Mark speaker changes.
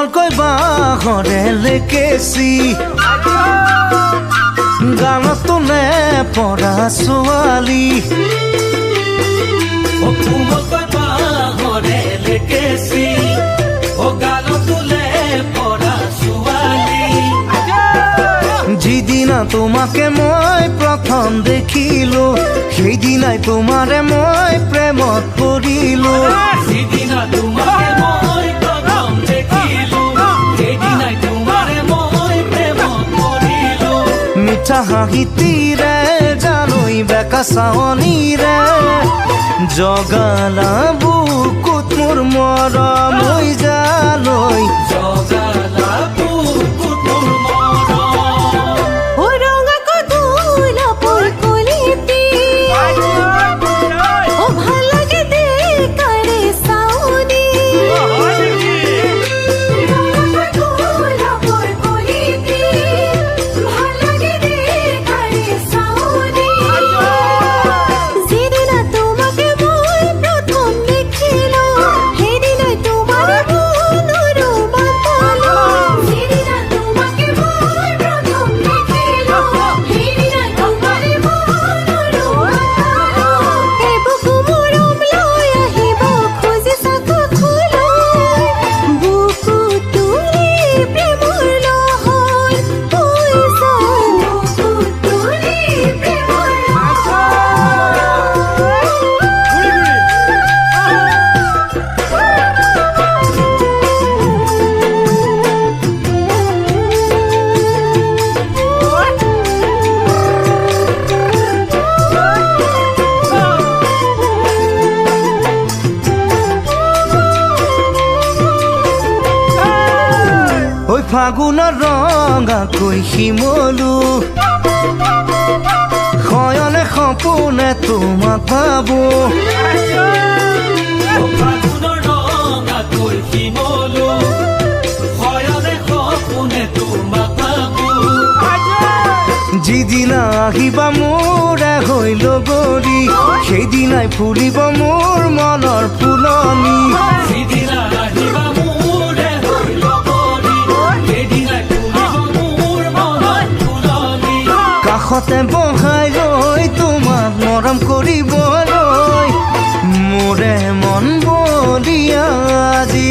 Speaker 1: কোমলকৈ বাঁহৰে লেকেচি গানত তোলে পৰা ছোৱালী
Speaker 2: কোমলকৈ বাঁহৰে লেকেচি গানত তোলে পৰা ছোৱালী
Speaker 1: যিদিনা তোমাকে মই প্ৰথম দেখিলো সেইদিনাই তোমাৰে মই প্ৰেমত পৰিলো
Speaker 2: যিদিনা তোমাকে মই প্ৰথম দেখিলো সেইদিনাই তোমাৰে মই প্ৰেমত পৰিলো
Speaker 1: মিঠা হাঁহিতিৰে জানৈ বেকা চাৱনীৰে জগালা বুকুত মোৰ মৰম হৈ জানৈ
Speaker 2: জগালা বুকুত মোৰ মৰম
Speaker 1: ফাগুনৰ ৰঙাকৈ শিমলু শয়নে সপোনে তোমাক পাবো
Speaker 2: ফাগুনৰ ৰঙাকৈ শিমলু শয়নে সপোনে তোমাক পাবো
Speaker 1: যিদিনা আহিবা মোৰে হৈ লগৰী সেইদিনাই ফুলিব মোৰ মনৰ ফুলনি
Speaker 2: যিদিনা আহিবা মোৰে হৈ লগৰী সেইদিনাই ফুলিব মোৰ মনৰ ফুলনি
Speaker 1: কাষতে বহাই লৈ তোমাক মৰম কৰিবলৈ মোৰে মন বলিয়া আজি